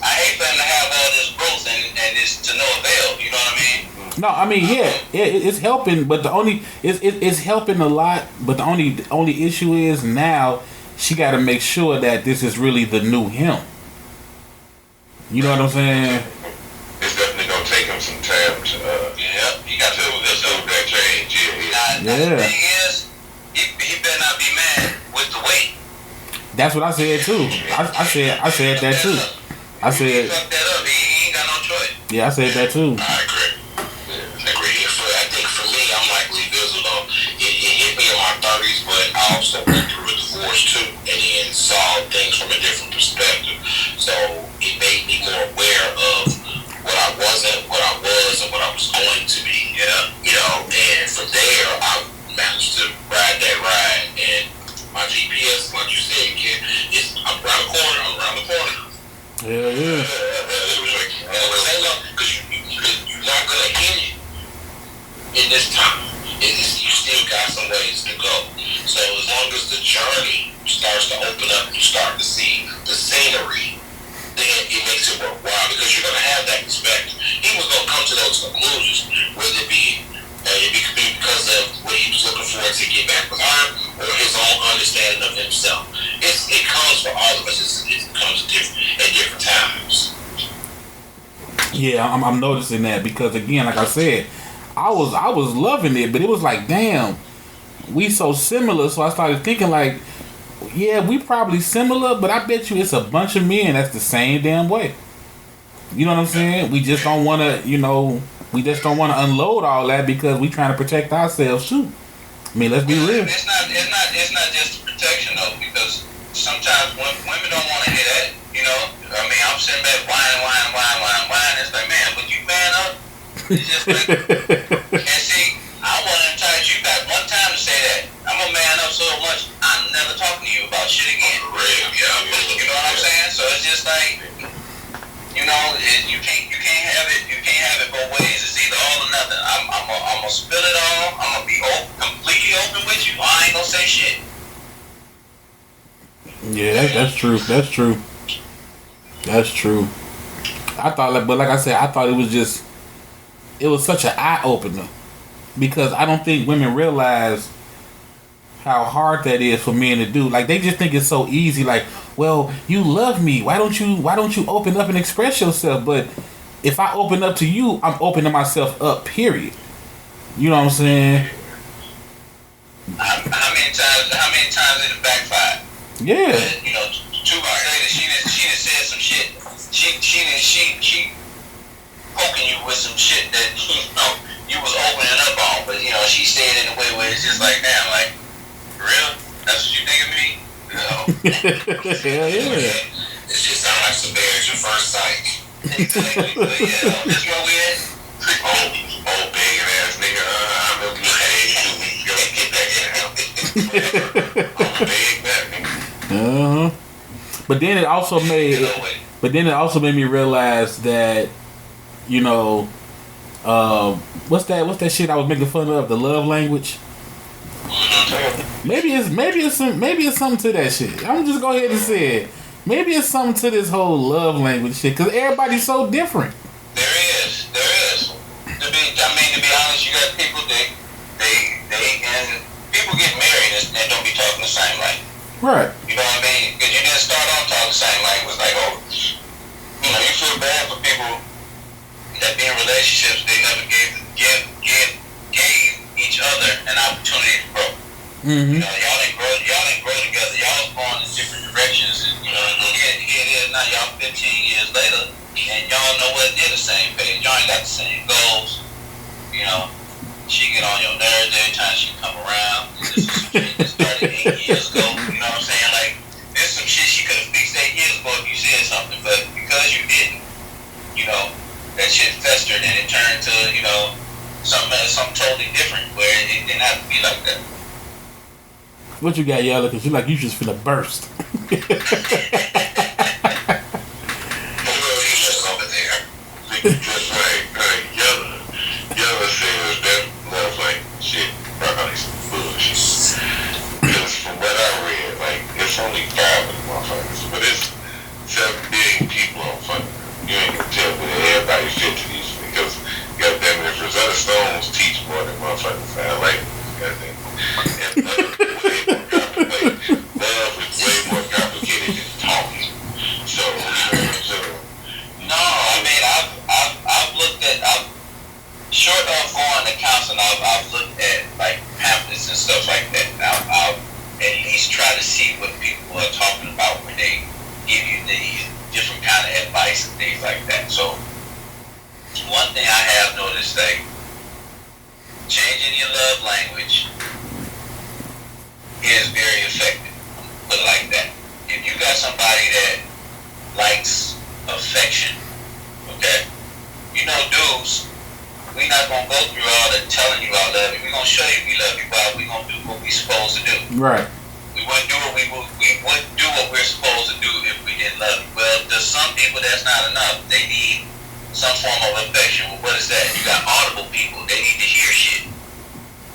I hate for him to have all this growth and it's to no avail. You know what I mean? No, I mean it's helping, but it's helping a lot. But the only issue is now she got to make sure that this is really the new him. You know what I'm saying? It's definitely gonna take him some time to He got to do that change. Now, the thing is, he better not be mad with the weight. That's what I said too. I said that too. I said. Fuck that up. He ain't got no choice. Yeah, I said that too. I agree. I think for me, I'm like Lee Vizzle though. It hit me in my 30s, but I also went through a divorce too, and then saw things from a different perspective. So it made me more aware of what I wasn't, what I was, and what I was going to be. And from there, I managed to ride that ride. And my GPS, like you said, kid, is I'm around the corner. Hell yeah. Because you're not going to hit it in this time. You still got some ways to go. So as long as the journey starts to open up, you start to see the scenery, then it makes it worthwhile because you're going to have that perspective. He was going to come to those conclusions, whether it could be because of what he was looking for to get back with her or his own understanding of himself. It comes for all of us. It comes at different times. Yeah, I'm noticing that because again, like I said, I was loving it, but it was like, damn, we so similar. So I started thinking like, yeah, we probably similar, but I bet you it's a bunch of men that's the same damn way. You know what I'm saying? We just don't want to, unload all that because we trying to protect ourselves too. I mean, let's be real. It's not just the protection though, because sometimes women don't want to hear that. I mean, I'm sitting back whining. It's like, man, would you man up? It's just like, and see, I want to entice you got one time to say that. I'm gonna man up so much, I'm never talking to you about shit again. You know what I'm saying? So it's just like, you can't have it both ways. It's either all or nothing. I'm gonna spill it all. I'm gonna be completely open with you. I ain't gonna say shit. Yeah, that's true. I thought, but like I said, I thought it was such an eye opener because I don't think women realize how hard that is for men to do. Like they just think it's so easy. Like, well, you love me. Why don't you open up and express yourself? But if I open up to you, I'm opening myself up. Period. You know what I'm saying? How many times did it backfire? Yeah. 2 months later, she done said some shit. She poking you with some shit that you was opening up on, but she said it in a way where it's just like, damn, like, for real? That's what you think of me? Hell yeah. It just sounds like some marriage at first sight. Exactly. But yeah, that's where we at. Old big ass nigga. I remember you had 2 weeks ago. Get that down. I'm a big man, nigga. But then it also made me realize that, what's that shit I was making fun of, the love language? Maybe it's something to that shit. I'm just go ahead and say it. Maybe it's something to this whole love language shit because everybody's so different. There is. To be honest, you got people and people get married and don't be talking the same language. Right. You know what I mean? Because you didn't start off talking the same language. Like, you feel bad for people that be in relationships they never gave each other an opportunity to grow. Mm-hmm. Y'all didn't grow together. Y'all was going in different directions. And, here it is now. Y'all 15 years later, and y'all know what near the same page. Y'all ain't got the same goals. She get on your nerves every time she come around. This is some shit that started 8 years ago. You know what I'm saying? Like, there's some shit she could have fixed 8 years ago if you said something, but because you didn't, that shit festered and it turned to, something totally different where it didn't have to be like that. What you got, Yella? Because you just finna burst. Just right. Yella says that love like shit, probably some bullshit. Because from what I read, like, it's only 5 of the motherfuckers, but it's 7 billion people on fucking. You ain't gonna tell me that everybody fit to these because, goddamn it, if Rosetta Stones teach more than motherfucking 5 languages, goddamn. And love is way more complicated than talking. So, No, I mean, I've looked at, short of going to counseling, I've looked at like pamphlets and stuff like that. I'll at least try to see what people are talking about when they give you these different kind of advice and things like that. So one thing I have noticed, like, changing your love language is very effective. Put it like that. If you got somebody that likes affection. Okay? You know, dudes, we not gonna go through all the telling you I love you. We gonna show you we love you, but we gonna do what we supposed to do. Right. We wouldn't do what wouldn't do what we're supposed to do if we didn't love you. Well, to some people that's not enough. They need some form of affection. Well, what is that? You got audible people. They need to hear shit.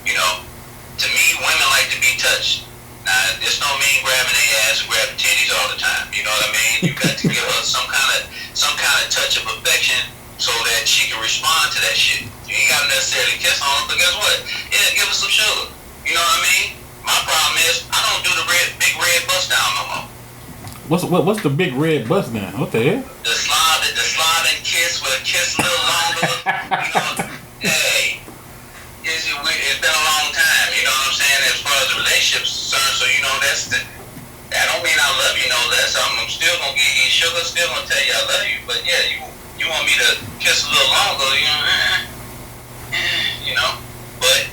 You know, to me, women like to be touched. Now, this don't mean grabbing their ass and grabbing titties all the time. You know what I mean? You got to give her some kind of touch of affection so that she can respond to that shit. You ain't got to necessarily kiss on her, but guess what? Yeah, give her some sugar. You know what I mean? My problem is I don't do the big red bust down no more. What's the big red bust down? What the hell? The slide and kiss with a kiss a little longer. You know, hey, it's been a long time. You know what I'm saying? As far as the relationship's concerned, so you know that don't mean I love you no less. I'm still gonna give you sugar, still gonna tell you I love you, but yeah, you want me to kiss a little longer, you know. But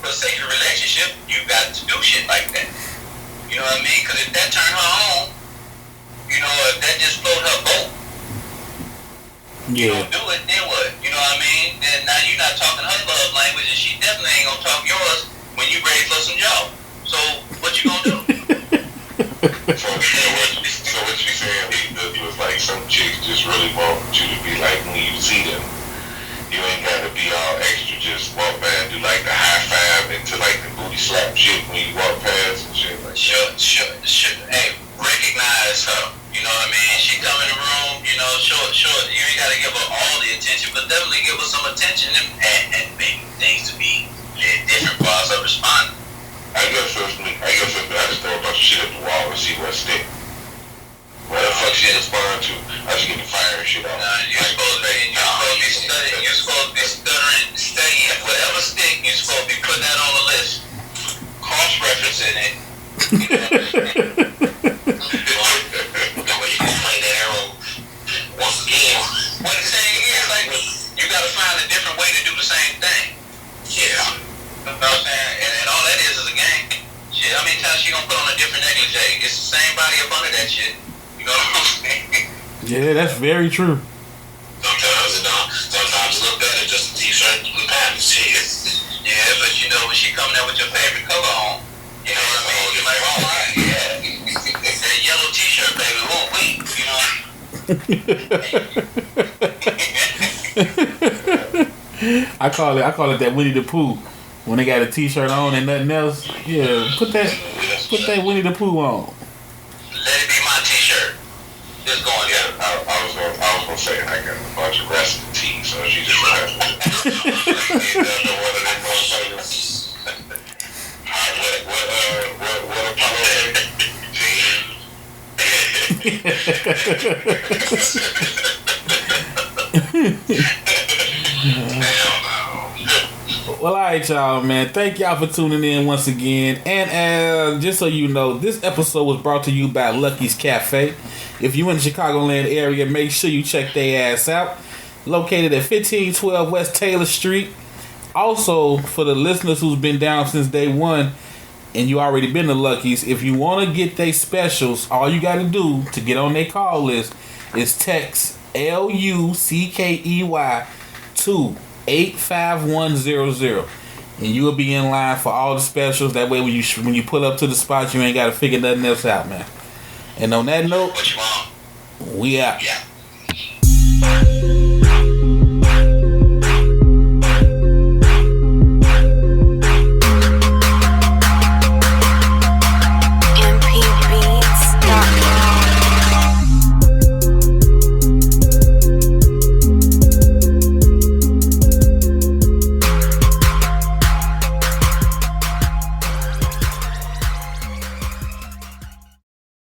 for the sake of the relationship, you got to do shit like that. You know what I mean? Because if that turned her on, you know, if that just float her boat, you don't do it, then what? You know what I mean? Then now you're not talking her love language, and she definitely ain't gonna talk yours when you ready for some job. So what you gonna do? So what you saying was like some chicks just really want you to be like when you see them. You ain't gotta be all extra, just walk by and do like the high five into like the booty slap shit when you walk past and shit like Sure. Hey, recognize her. You know what I mean? She come in the room, you know, sure. You ain't gotta give her all the attention, but definitely give her some attention and make things to be different parts of responding. I guess I just throw a bunch of shit at the wall and see what stick. What the fuck she respond to? I just get the fire and shit out. Nah, you're supposed to be studying whatever stick, you're supposed to be putting that on the list. Cross-referencing it. You know, you can play that arrow once again. What it's saying is, like, you gotta find a different way to do the same thing. Yeah. You know what I'm saying? And all that is a game. Shit, how many times she gonna put on a different negligee? It's the same body up under that shit. You know what I'm saying? Yeah, that's very true. Sometimes it look better just a t-shirt and pants. Yeah, but you know, when she coming out with your favorite color on, you know what I mean? You're like, all right, yeah. That yellow t-shirt, baby, won't wait, you know? I call it that Winnie the Pooh. When they got a t-shirt on and nothing else, yeah, put that Winnie the Pooh on. Let it be my t-shirt. Just going there. I was gonna say I got a bunch of wrestling tees, so she just has to one of them motherfuckers. What Well, alright, y'all, man. Thank y'all for tuning in once again. And just so you know, this episode was brought to you by Lucky's Cafe. If you're in the Chicagoland area, make sure you check their ass out. Located at 1512 West Taylor Street. Also, for the listeners who's been down since day one, and you already been to Lucky's, if you want to get their specials, all you got to do to get on their call list is text LUCKEY to 85100, and you will be in line for all the specials. That way, when you pull up to the spot, you ain't got to figure nothing else out, man. And on that note, What you want? we out. Yeah.